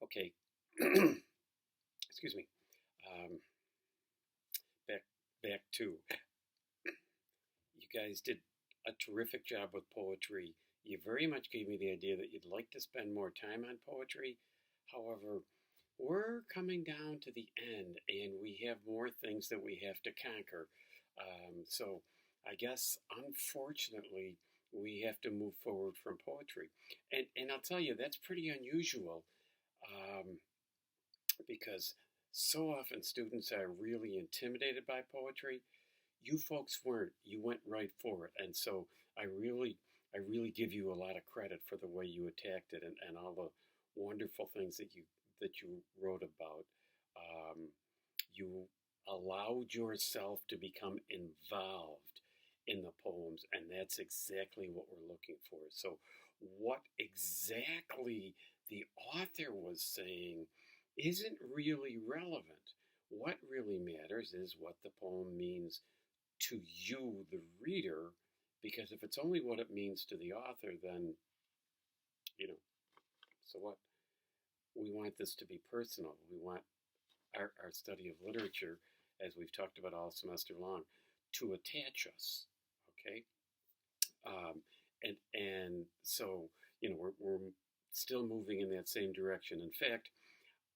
Okay, excuse me. Um, back back to you guys did a terrific job with poetry. You very much gave me the idea that you'd like to spend more time on poetry. However, we're coming down to the end, and we have more things that we have to conquer. So I guess unfortunately we have to move forward from poetry, and I'll tell you that's pretty unusual. Um, because so often students are really intimidated by poetry. You folks weren't. You went right for it, and so I really give you a lot of credit for the way you attacked it and all the wonderful things that you wrote about. Um, you allowed yourself to become involved in the poems, and that's exactly what we're looking for. So, what exactly the author was saying isn't really relevant. What really matters is what the poem means to you, the reader, because if it's only what it means to the author, then, you know, so what? We want this to be personal. We want our study of literature, as we've talked about all semester long, to attach us. Okay, um, and so we're still moving in that same direction. In fact,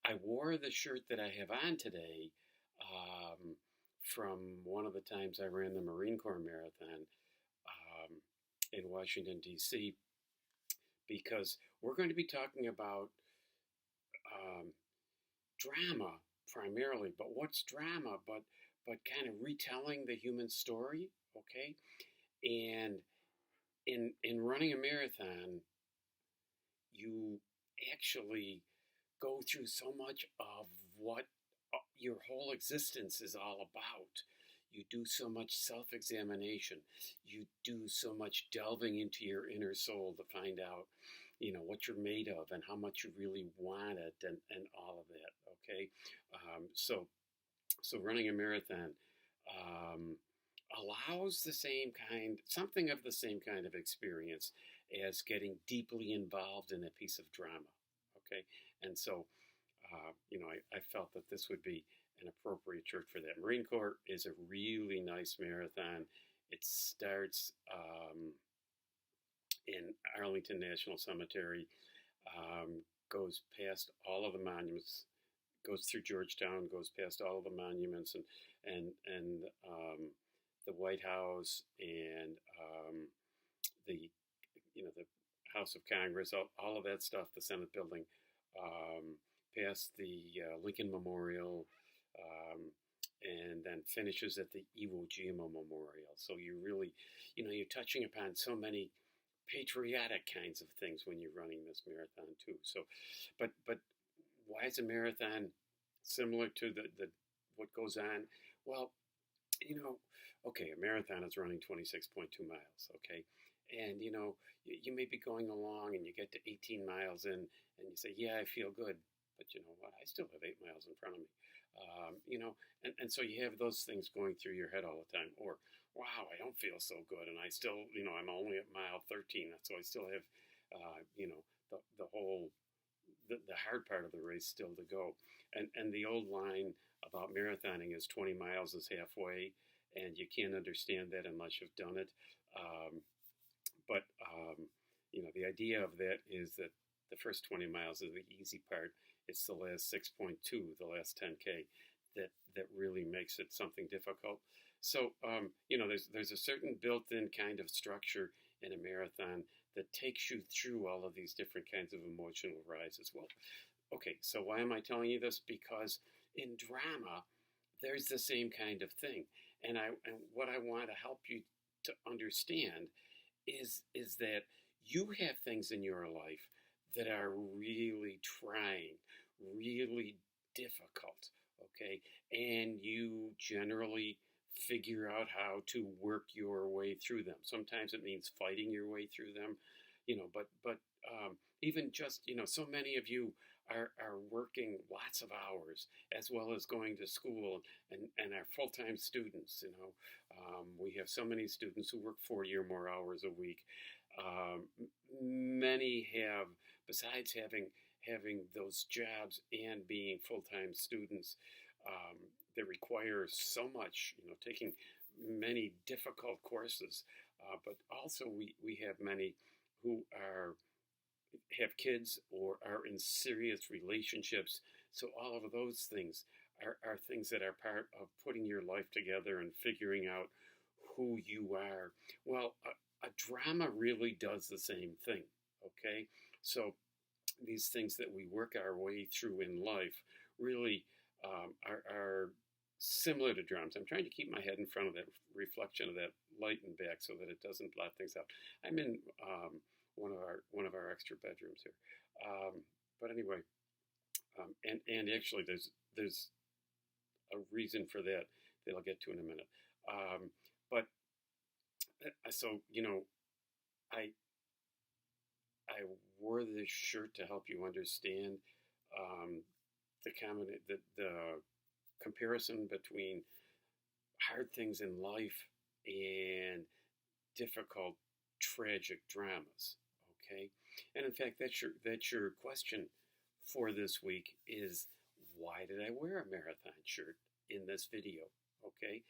I wore the shirt that I have on today from one of the times I ran the Marine Corps Marathon in Washington D.C. because we're going to be talking about um, drama primarily, but what's drama? But kind of retelling the human story, okay? And in running a marathon, you actually go through so much of what your whole existence is all about. You do so much self examination. You do so much delving into your inner soul to find out, what you're made of and how much you really want it and all of that. Okay. So running a marathon um, allows something of the same kind of experience as getting deeply involved in a piece of drama. Okay. And so I felt that this would be an appropriate shirt for that. Marine Corps is a really nice marathon. It starts in Arlington National Cemetery, goes past all of the monuments, goes through Georgetown, goes past all of the monuments and the White House and the the House of Congress, all of that stuff, the Senate building, um, past the Lincoln Memorial, um, and then finishes at the Iwo Jima Memorial. So you really, you're touching upon so many patriotic kinds of things when you're running this marathon too. So, but why is a marathon similar to the what goes on? Well, you know, okay, a marathon is running 26.2 miles, okay? And, you may be going along and you get to 18 miles in and you say, yeah, I feel good. But you know what? I still have 8 miles in front of me. And so you have those things going through your head all the time. Or, wow, I don't feel so good. And I still, I'm only at mile 13. So I still have, the whole, the hard part of the race still to go. And the old line about marathoning is 20 miles is halfway, and you can't understand that unless you've done it. Um, but the idea of that is that the first 20 miles is the easy part. It's the last 6.2, the last 10K, that really makes it something difficult. So there's a certain built-in kind of structure in a marathon that takes you through all of these different kinds of emotional rises. Well, okay, so why am I telling you this? Because in drama, there's the same kind of thing, and what I want to help you to understand is that you have things in your life that are really trying, really difficult, okay? And you generally figure out how to work your way through them. Sometimes it means fighting your way through them, but even just, so many of you are working lots of hours as well as going to school and are full-time students. We have so many students who work 40 or more hours a week. Many have, besides having having those jobs and being full-time students that require so much, taking many difficult courses, but also we have many who have kids or are in serious relationships. So all of those things are things that are part of putting your life together and figuring out who you are. Well, a drama really does the same thing, okay? So these things that we work our way through in life really are similar to drums. I'm trying to keep my head in front of that reflection of that light and back so that it doesn't blot things out. I'm in one of our extra bedrooms here, but anyway, and actually there's a reason for that I'll get to in a minute. But so I I wore this shirt to help you understand the comparison between hard things in life and difficult, tragic dramas. Okay, and in fact, that's your question for this week is why did I wear a marathon shirt in this video? Okay,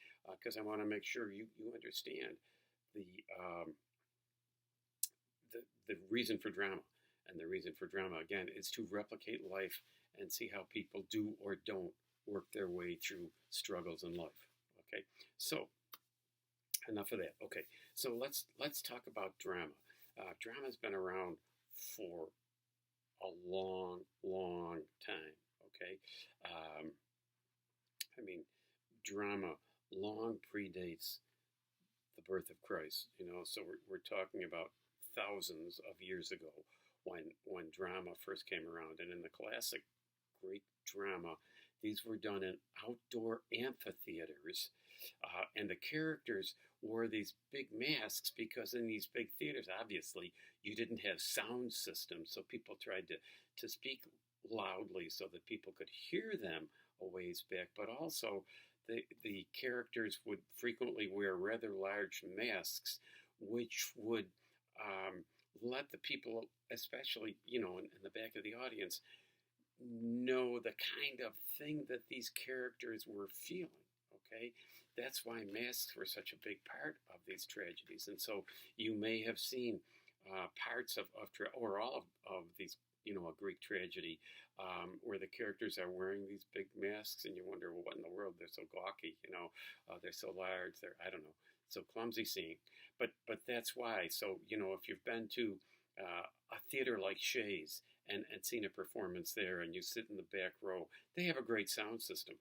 because I want to make sure you understand the um, the reason for drama. And the reason for drama, again, is to replicate life and see how people do or don't work their way through struggles in life. Okay, so enough of that. Okay, so let's talk about drama. Drama's been around for a long, long time. Okay, I mean, drama long predates the birth of Christ. So we're talking about thousands of years ago when drama first came around. And in the classic Greek drama, these were done in outdoor amphitheaters. And the characters wore these big masks because in these big theaters, obviously, you didn't have sound systems. So people tried to speak loudly so that people could hear them a ways back. But also, the characters would frequently wear rather large masks, which would let the people, especially, in the back of the audience, know the kind of thing that these characters were feeling, okay? That's why masks were such a big part of these tragedies. And so you may have seen parts or all of these, a Greek tragedy where the characters are wearing these big masks and you wonder, well, what in the world? They're so gawky, they're so large, I don't know, so clumsy seeing. But that's why. So, if you've been to a theater like Shays and seen a performance there and you sit in the back row, they have a great sound system.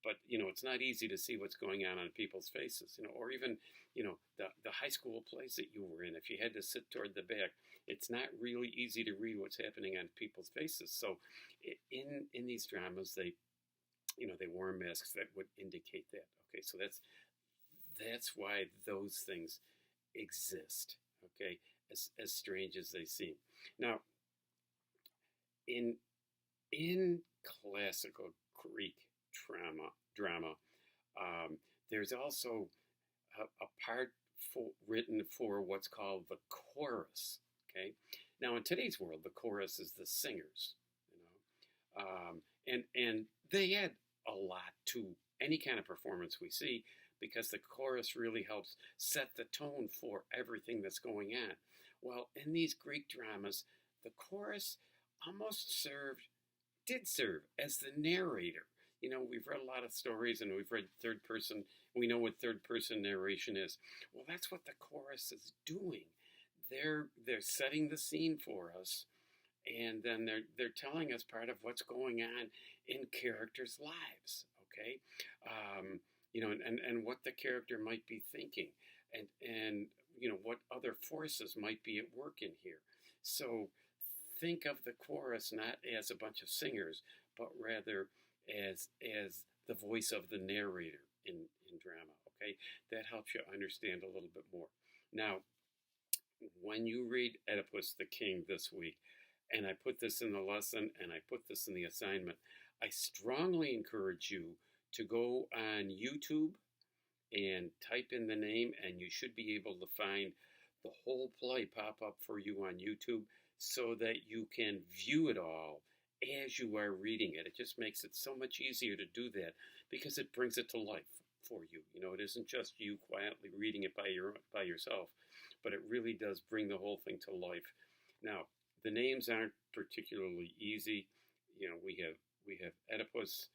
But, it's not easy to see what's going on people's faces, or even, the high school plays that you were in. If you had to sit toward the back, it's not really easy to read what's happening on people's faces. So in these dramas, they wore masks that would indicate that. Okay, so that's why those things exist. Okay, as strange as they seem. Now, in classical Greek drama, there's also a part written for what's called the chorus. Okay, now in today's world, the chorus is the singers, and they add a lot to any kind of performance we see because the chorus really helps set the tone for everything that's going on. Well, in these Greek dramas, the chorus almost did serve as the narrator. We've read a lot of stories and we've read third person. We know what third person narration is. Well, that's what the chorus is doing. They're setting the scene for us, and then they're telling us part of what's going on in characters' lives. Okay, and what the character might be thinking, and what other forces might be at work in here. So think of the chorus not as a bunch of singers, but rather as the voice of the narrator in drama. Okay, that helps you understand a little bit more. Now, when you read Oedipus the King this week, and I put this in the lesson and I put this in the assignment, I strongly encourage you to go on YouTube and type in the name, and you should be able to find the whole play pop up for you on YouTube so that you can view it all as you are reading it. It just makes it so much easier to do that because it brings it to life for you. You know, it isn't just you quietly reading it by yourself, but it really does bring the whole thing to life. Now, the names aren't particularly easy. You know, we have Oedipus,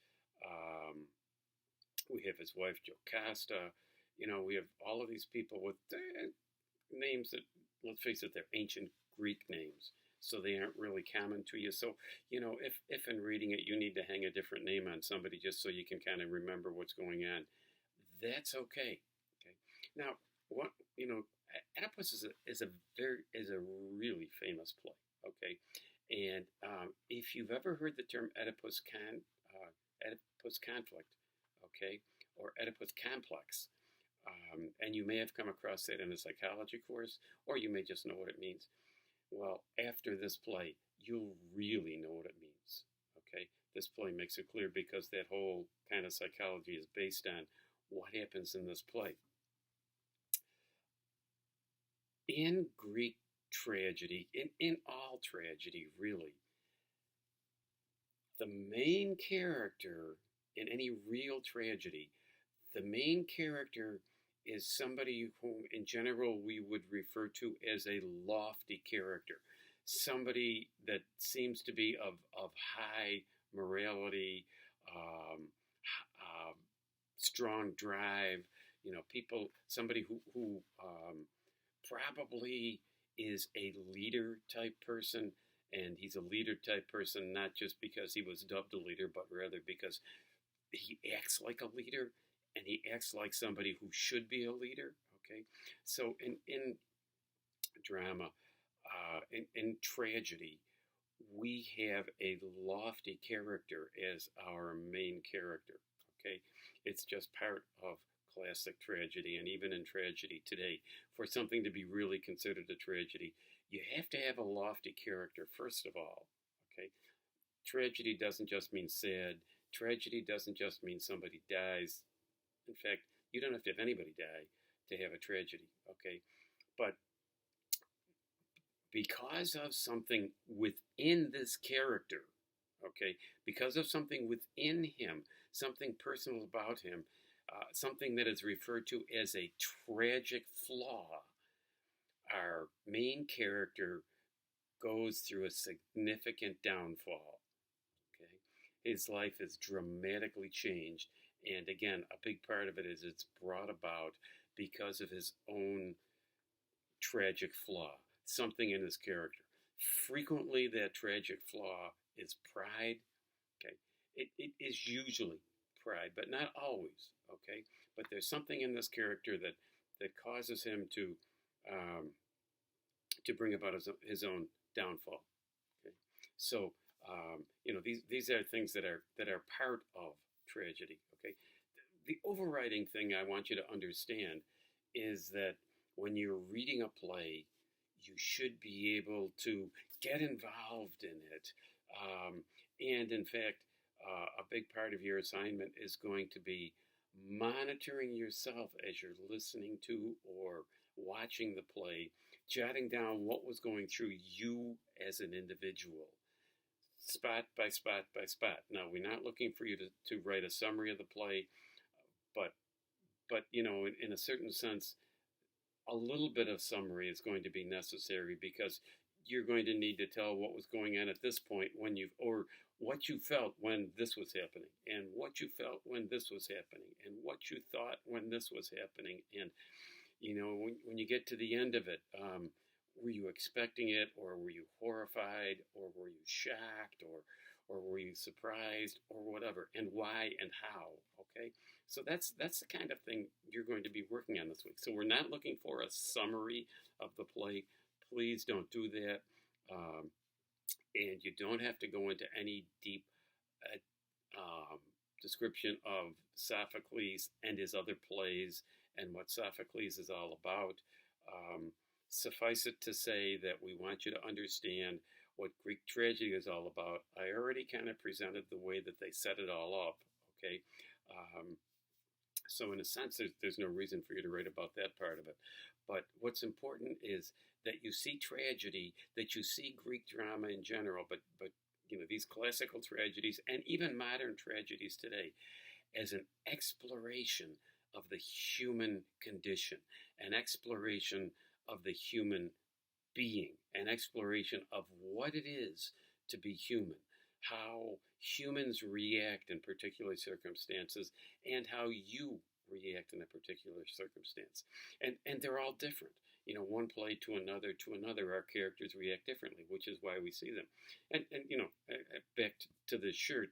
um, we have his wife Jocasta. You know, we have all of these people with names that, let's face it, they're ancient Greek names, so they aren't really common to you. So, you know, if in reading it you need to hang a different name on somebody just so you can kind of remember what's going on, that's okay. Okay. Now, what you know, Oedipus is a really famous play. Okay, and if you've ever heard the term Oedipus conflict, okay, or Oedipus complex, and you may have come across that in a psychology course, or you may just know what it means. Well, after this play, you'll really know what it means. Okay, this play makes it clear because that whole kind of psychology is based on what happens in this play. In Greek tragedy, in all tragedy, really, the main character in any real tragedy, the main character is somebody whom, in general, we would refer to as a lofty character. Somebody that seems to be of high morality, um, strong drive. You know, somebody who probably is a leader type person, and he's a leader type person not just because he was dubbed a leader, but rather because he acts like a leader and he acts like somebody who should be a leader. Okay, so in drama, in tragedy, we have a lofty character as our main character. Okay, it's just part of classic tragedy, and even in tragedy today, for something to be really considered a tragedy, you have to have a lofty character first of all. Okay, tragedy doesn't just mean sad. Tragedy doesn't just mean somebody dies. In fact, you don't have to have anybody die to have a tragedy. Okay, but because of something within this character, okay, because of something within him, something personal about him, something that is referred to as a tragic flaw, our main character goes through a significant downfall. Okay, his life is dramatically changed, and again, a big part of it is it's brought about because of his own tragic flaw, something in his character. Frequently, that tragic flaw is pride. Okay, it is usually pride, but not always. Okay, but there's something in this character that causes him um, to bring about his own downfall. Okay, so you know, these are things that are part of tragedy. Okay, the overriding thing I want you to understand is that when you're reading a play, you should be able to get involved in it. And in fact, a big part of your assignment is going to be monitoring yourself as you're listening to or watching the play, jotting down what was going through you as an individual, spot by spot by spot. Now, we're not looking for you to write a summary of the play, but you know, in a certain sense, a little bit of summary is going to be necessary because you're going to need to tell what was going on at this point or what you felt when this was happening, and what you felt when this was happening, and what you thought when this was happening. And, you know, when you get to the end of it, were you expecting it, or were you horrified, or were you shocked, or were you surprised, or whatever, and why and how? Okay, so that's the kind of thing you're going to be working on this week. So we're not looking for a summary of the play. Please don't do that, and you don't have to go into any deep description of Sophocles and his other plays and what Sophocles is all about. Suffice it to say that we want you to understand what Greek tragedy is all about. I already kind of presented the way that they set it all up, okay? So in a sense, there's no reason for you to write about that part of it. But what's important is that you see tragedy, that you see Greek drama in general, but these classical tragedies and even modern tragedies today as an exploration of the human condition, an exploration of the human being, an exploration of what it is to be human, how humans react in particular circumstances, and how you react in a particular circumstance. And they're all different. One play to another, our characters react differently, which is why we see them. And back to this shirt,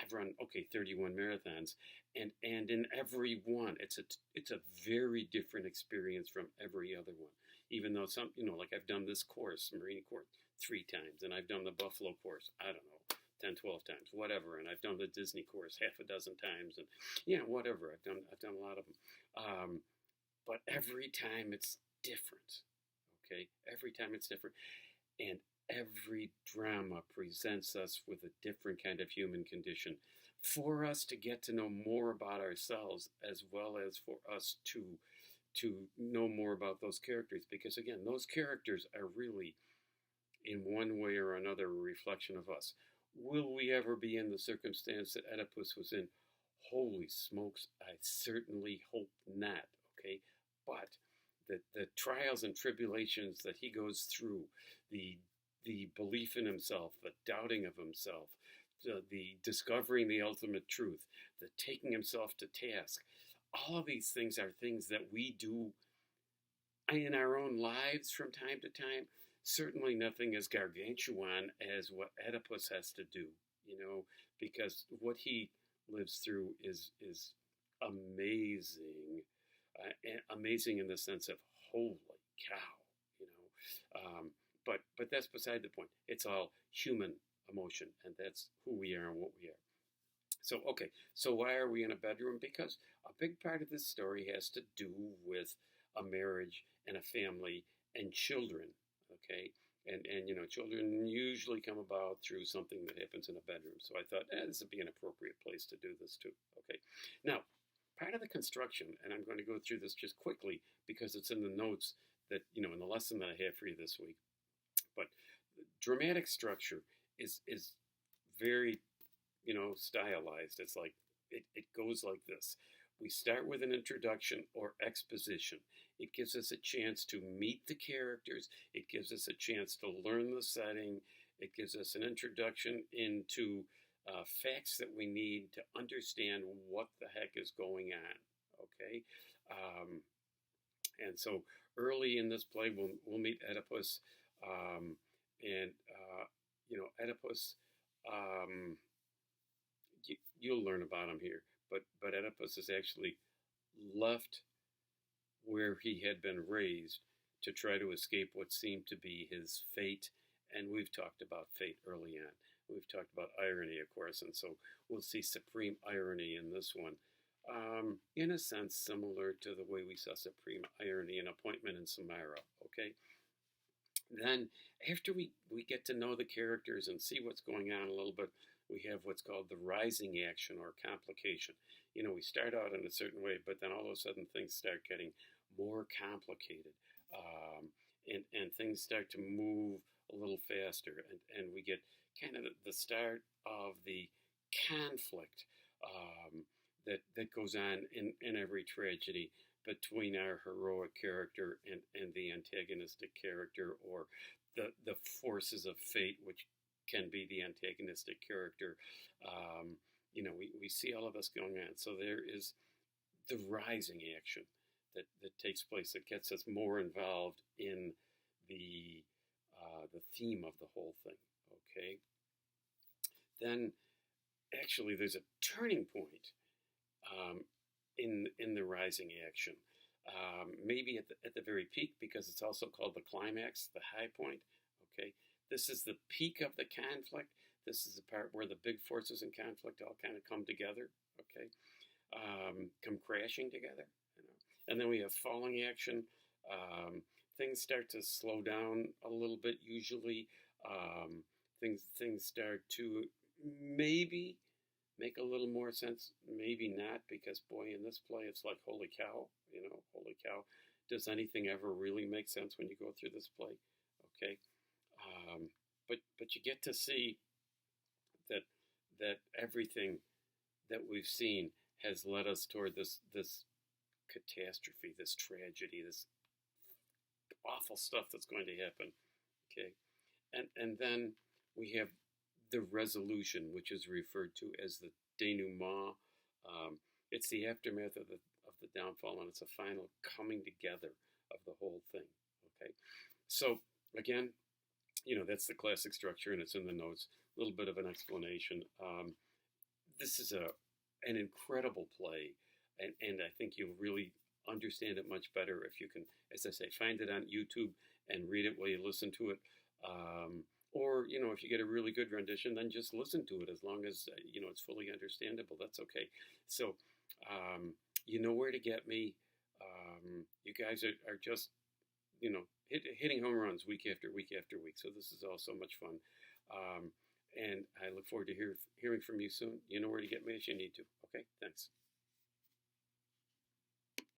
I've run 31 marathons, and in every one, it's a very different experience from every other one. Even though some, like I've done this course, Marine Corps, 3 times, and I've done the Buffalo course, I don't know, 10, 12 times, whatever, and I've done the Disney course half a dozen times, and whatever. I've done a lot of them, but every time it's different. Okay, every time it's different, and every drama presents us with a different kind of human condition for us to get to know more about ourselves, as well as for us to know more about those characters, because again, those characters are really, in one way or another, a reflection of us. Will we ever be in the circumstance that Oedipus was in? Holy smokes, I certainly hope not, okay? But the trials and tribulations that he goes through, the belief in himself, the doubting of himself, the discovering the ultimate truth, the taking himself to task, all of these things are things that we do in our own lives from time to time. Certainly nothing as gargantuan as what Oedipus has to do, because what he lives through is amazing, amazing in the sense of holy cow, but that's beside the point. It's all human emotion, and that's who we are and what we are. So why are we in a bedroom? Because a big part of this story has to do with a marriage and a family and children, okay? And children usually come about through something that happens in a bedroom. So I thought, this would be an appropriate place to do this too, okay? Now, part of the construction, and I'm going to go through this just quickly because it's in the notes that, in the lesson that I have for you this week. But dramatic structure is very, stylized. It's like, it goes like this. We start with an introduction or exposition. It gives us a chance to meet the characters. It gives us a chance to learn the setting. It gives us an introduction into facts that we need to understand what the heck is going on, okay? And so early in this play, we'll meet Oedipus, and Oedipus, you'll learn about him here, but Oedipus is actually left where he had been raised to try to escape what seemed to be his fate, and we've talked about fate early on. We've talked about irony, of course, and so we'll see supreme irony in this one. In a sense, similar to the way we saw supreme irony in Appointment in Samara, okay? Then, after we get to know the characters and see what's going on a little bit, we have what's called the rising action or complication. We start out in a certain way, but then all of a sudden things start getting more complicated, and things start to move a little faster, and we get kind of the start of the conflict that goes on in every tragedy between our heroic character and the antagonistic character, or the forces of fate, which can be the antagonistic character. We see all of this going on. So there is the rising action that takes place that gets us more involved in the theme of the whole thing. Okay. Then, actually, there's a turning point in the rising action. Maybe at the very peak, because it's also called the climax, the high point. Okay. This is the peak of the conflict. This is the part where the big forces in conflict all kind of come together, okay, come crashing together. And then we have falling action. Things start to slow down a little bit usually. Things start to maybe make a little more sense, maybe not, because boy, in this play, it's like, holy cow, holy cow. Does anything ever really make sense when you go through this play? Okay. But you get to see that that everything that we've seen has led us toward this catastrophe, this tragedy, this awful stuff that's going to happen. Okay, and then we have the resolution, which is referred to as the denouement. It's the aftermath of the downfall, and it's a final coming together of the whole thing. Okay, so again, that's the classic structure, and it's in the notes. A little bit of an explanation. This is an incredible play, and I think you'll really understand it much better if you can, as I say, find it on YouTube and read it while you listen to it. Or, if you get a really good rendition, then just listen to it as long as, it's fully understandable. That's okay. So, you know where to get me. You guys are just, hitting home runs week after week after week. So this is all so much fun. And I look forward to hearing from you soon. You know where to get me if you need to. Okay, thanks.